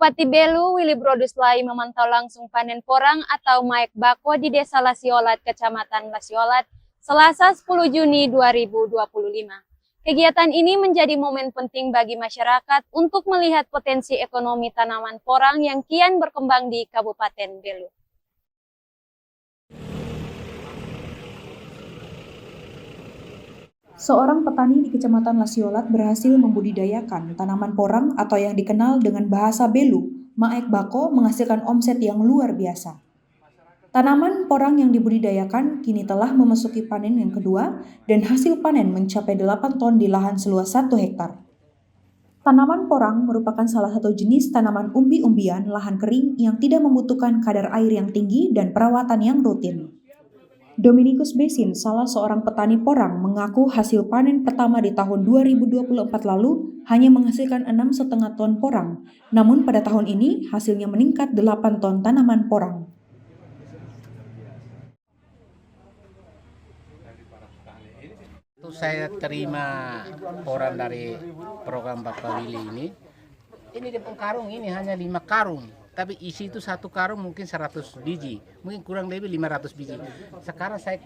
Bupati Belu, Willy Broduslai memantau langsung panen porang atau maek bako di Desa Lasiolat, Kecamatan Lasiolat, Selasa 10 Juni 2025. Kegiatan ini menjadi momen penting bagi masyarakat untuk melihat potensi ekonomi tanaman porang yang kian berkembang di Kabupaten Belu. Seorang petani di Kecamatan Lasiolat berhasil membudidayakan tanaman porang atau yang dikenal dengan bahasa Belu, maek bako, menghasilkan omset yang luar biasa. Tanaman porang yang dibudidayakan kini telah memasuki panen yang kedua dan hasil panen mencapai 8 ton di lahan seluas 1 hektar. Tanaman porang merupakan salah satu jenis tanaman umbi-umbian lahan kering yang tidak membutuhkan kadar air yang tinggi dan perawatan yang rutin. Dominikus Besin, salah seorang petani porang, mengaku hasil panen pertama di tahun 2024 lalu hanya menghasilkan 6,5 ton porang. Namun pada tahun ini hasilnya meningkat 8 ton tanaman porang. Itu saya terima orang dari program Bapak Willy ini di karung ini hanya 5 karung. Tapi isi itu 1 karung mungkin 100 biji, mungkin kurang lebih 500 biji. Sekarang saya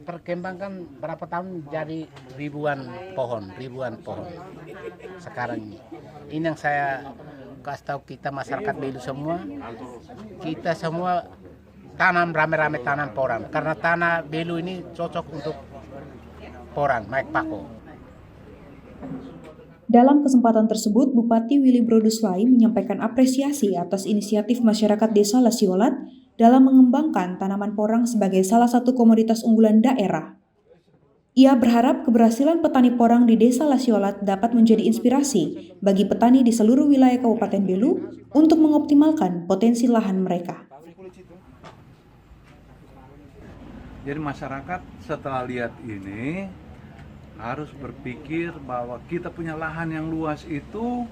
perkembangkan berapa tahun jadi ribuan pohon. Sekarang ini yang saya kasih tahu kita masyarakat Belu semua, kita semua tanam rame-rame tanam porang. Karena tanah Belu ini cocok untuk porang, maek bako. Dalam kesempatan tersebut, Bupati Willy Broduslai menyampaikan apresiasi atas inisiatif masyarakat Desa Lasiolat dalam mengembangkan tanaman porang sebagai salah satu komoditas unggulan daerah. Ia berharap keberhasilan petani porang di Desa Lasiolat dapat menjadi inspirasi bagi petani di seluruh wilayah Kabupaten Belu untuk mengoptimalkan potensi lahan mereka. Jadi masyarakat setelah lihat ini harus berpikir bahwa kita punya lahan yang luas itu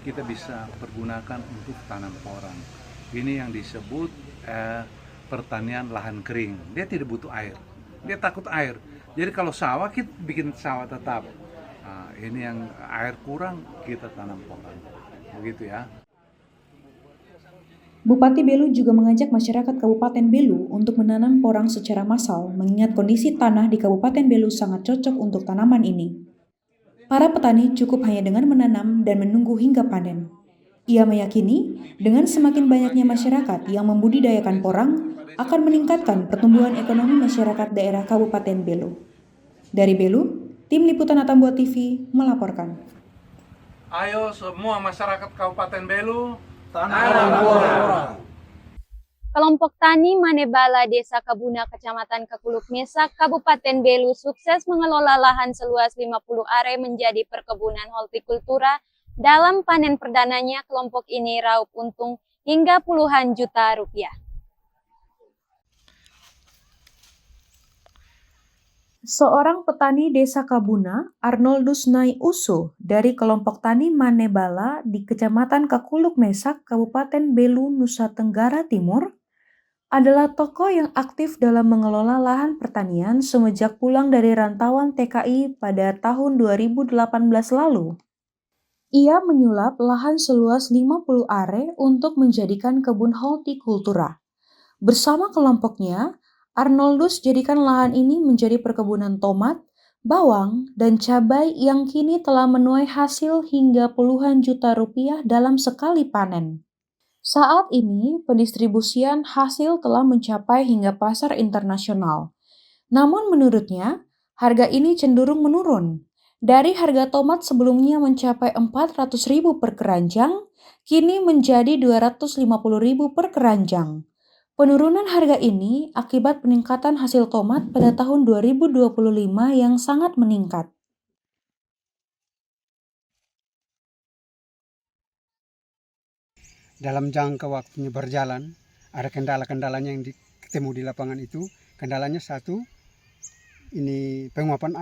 kita bisa pergunakan untuk tanam porang. Ini yang disebut pertanian lahan kering. Dia tidak butuh air, dia takut air. Jadi kalau sawah kita bikin sawah tetap. Nah, ini yang air kurang kita tanam porang. Begitu ya. Bupati Belu juga mengajak masyarakat Kabupaten Belu untuk menanam porang secara massal, mengingat kondisi tanah di Kabupaten Belu sangat cocok untuk tanaman ini. Para petani cukup hanya dengan menanam dan menunggu hingga panen. Ia meyakini dengan semakin banyaknya masyarakat yang membudidayakan porang akan meningkatkan pertumbuhan ekonomi masyarakat daerah Kabupaten Belu. Dari Belu, tim liputan Atambua TV melaporkan. Ayo semua masyarakat Kabupaten Belu tanam porang. Kelompok Tani Manebala Desa Kabuna Kecamatan Kakuluk Mesak Kabupaten Belu sukses mengelola lahan seluas 50 are menjadi perkebunan hortikultura. Dalam panen perdananya, kelompok ini raup untung hingga puluhan juta rupiah. Seorang petani Desa Kabuna, Arnoldus Nai Uso, dari kelompok Tani Manebala di Kecamatan Kakuluk Mesak, Kabupaten Belu, Nusa Tenggara Timur, adalah tokoh yang aktif dalam mengelola lahan pertanian semenjak pulang dari rantauan TKI pada tahun 2018 lalu. Ia menyulap lahan seluas 50 are untuk menjadikan kebun hortikultura. Bersama kelompoknya, Arnoldus jadikan lahan ini menjadi perkebunan tomat, bawang, dan cabai yang kini telah menuai hasil hingga puluhan juta rupiah dalam sekali panen. Saat ini, pendistribusian hasil telah mencapai hingga pasar internasional. Namun menurutnya, harga ini cenderung menurun. Dari harga tomat sebelumnya mencapai 400.000 per keranjang, kini menjadi 250.000 per keranjang. Penurunan harga ini akibat peningkatan hasil tomat pada tahun 2025 yang sangat meningkat. Dalam jangka waktunya berjalan, ada kendala-kendalanya yang ketemu di lapangan itu. Kendalanya satu, ini penguapan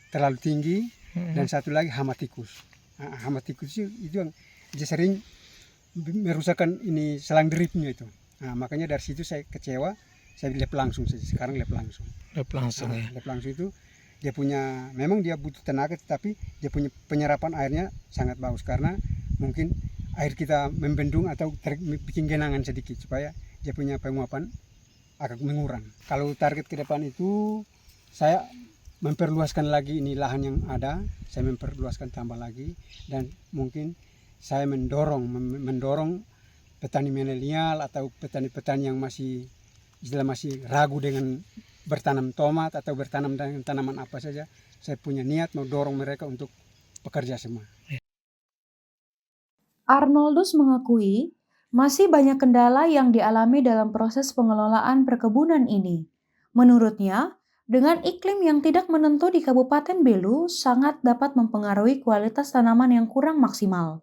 terlalu tinggi, dan satu lagi hama tikus. Hama tikus itu yang sering merusakkan ini selang dripnya itu. Nah, makanya dari situ saya kecewa, saya lep langsung saja. Sekarang lep langsung. Lep langsung ya. Lep langsung itu dia punya, memang dia butuh tenaga, tapi dia punya penyerapan airnya sangat bagus karena mungkin air kita membendung atau bikin genangan sedikit supaya dia punya penguapan agak mengurang. Kalau target ke depan itu saya memperluaskan lagi ini lahan yang ada, saya memperluaskan tambah lagi, dan mungkin saya mendorong petani milenial atau petani-petani yang masih ragu dengan bertanam tomat atau bertanam dengan tanaman apa saja. Saya punya niat mau dorong mereka untuk bekerja semua. Arnoldus mengakui masih banyak kendala yang dialami dalam proses pengelolaan perkebunan ini. Menurutnya, dengan iklim yang tidak menentu di Kabupaten Belu sangat dapat mempengaruhi kualitas tanaman yang kurang maksimal.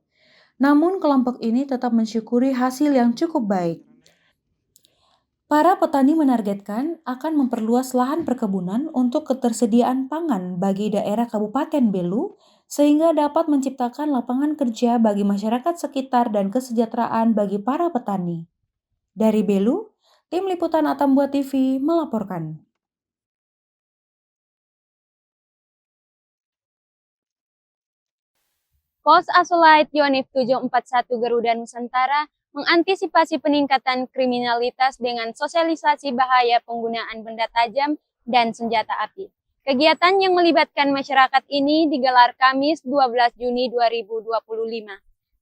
Namun kelompok ini tetap mensyukuri hasil yang cukup baik. Para petani menargetkan akan memperluas lahan perkebunan untuk ketersediaan pangan bagi daerah Kabupaten Belu sehingga dapat menciptakan lapangan kerja bagi masyarakat sekitar dan kesejahteraan bagi para petani. Dari Belu, tim liputan Atambua TV melaporkan. Pos Asulait Yonif 741 Garuda Nusantara mengantisipasi peningkatan kriminalitas dengan sosialisasi bahaya penggunaan benda tajam dan senjata api. Kegiatan yang melibatkan masyarakat ini digelar Kamis 12 Juni 2025.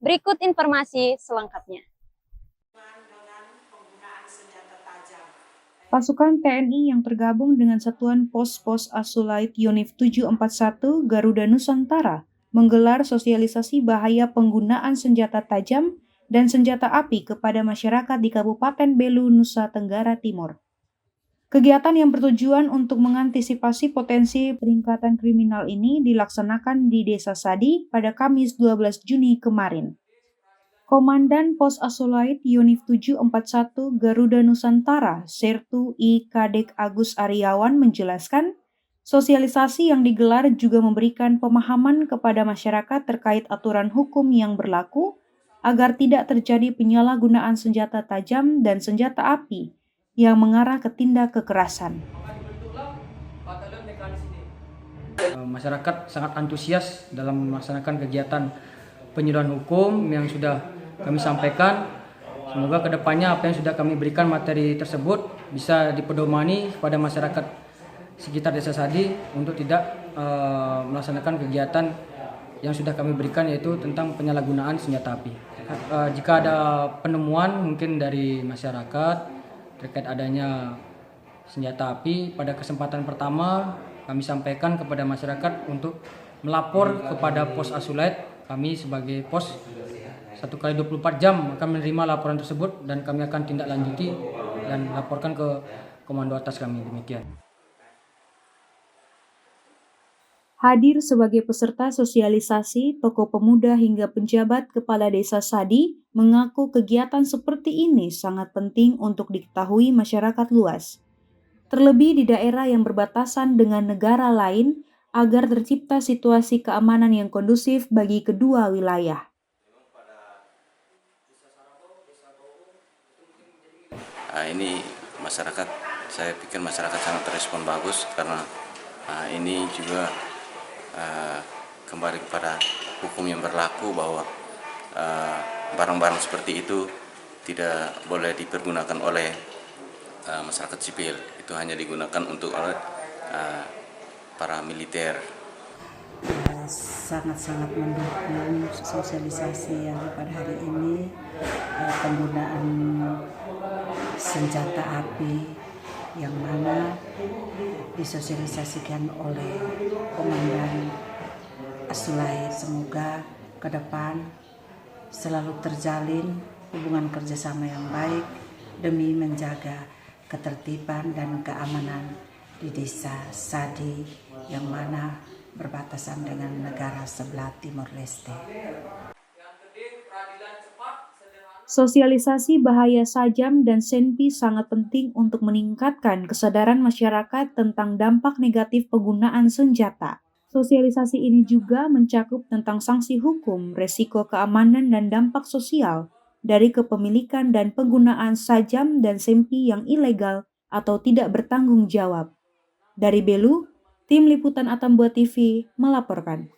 Berikut informasi selengkapnya. Pasukan TNI yang tergabung dengan Satuan Pos Asulait Yonif 741 Garuda Nusantara menggelar sosialisasi bahaya penggunaan senjata tajam dan senjata api kepada masyarakat di Kabupaten Belu, Nusa Tenggara Timur. Kegiatan yang bertujuan untuk mengantisipasi potensi peningkatan kriminal ini dilaksanakan di Desa Sadi pada Kamis 12 Juni kemarin. Komandan Pos Asulait Yonif 741 Garuda Nusantara, Sertu I Kadek Agus Aryawan menjelaskan, sosialisasi yang digelar juga memberikan pemahaman kepada masyarakat terkait aturan hukum yang berlaku agar tidak terjadi penyalahgunaan senjata tajam dan senjata api yang mengarah ke tindak kekerasan. Masyarakat sangat antusias dalam melaksanakan kegiatan penyuluhan hukum yang sudah kami sampaikan. Semoga kedepannya apa yang sudah kami berikan materi tersebut bisa dipedomani kepada masyarakat sekitar Desa Sadi untuk tidak melaksanakan kegiatan yang sudah kami berikan, yaitu tentang penyalahgunaan senjata api. Jika ada penemuan mungkin dari masyarakat terkait adanya senjata api, pada kesempatan pertama kami sampaikan kepada masyarakat untuk melapor kepada Pos Asulait. Kami sebagai pos 1x24 jam akan menerima laporan tersebut dan kami akan tindak lanjuti dan laporkan ke komando atas kami. Demikian. Hadir sebagai peserta sosialisasi, tokoh pemuda hingga penjabat kepala desa Sadi mengaku kegiatan seperti ini sangat penting untuk diketahui masyarakat luas. Terlebih di daerah yang berbatasan dengan negara lain agar tercipta situasi keamanan yang kondusif bagi kedua wilayah. Ini masyarakat, saya pikir masyarakat sangat respon bagus karena ini juga kembali kepada hukum yang berlaku bahwa barang-barang seperti itu tidak boleh dipergunakan oleh masyarakat sipil. Itu hanya digunakan untuk para militer. Sangat-sangat mendukung sosialisasi yang pada hari ini penggunaan senjata api yang mana disosialisasikan oleh Komandan Asulait. Semoga ke depan selalu terjalin hubungan kerjasama yang baik demi menjaga ketertiban dan keamanan di Desa Sadi yang mana berbatasan dengan negara sebelah Timor Leste. Sosialisasi bahaya sajam dan senpi sangat penting untuk meningkatkan kesadaran masyarakat tentang dampak negatif penggunaan senjata. Sosialisasi ini juga mencakup tentang sanksi hukum, resiko keamanan dan dampak sosial dari kepemilikan dan penggunaan sajam dan senpi yang ilegal atau tidak bertanggung jawab. Dari Belu, tim liputan Atambua TV melaporkan.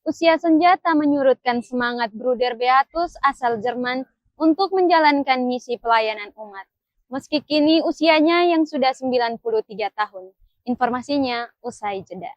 usia senja tak menyurutkan semangat Bruder Beatus asal Jerman untuk menjalankan misi pelayanan umat. Meski kini usianya yang sudah 93 tahun. Informasinya usai jeda.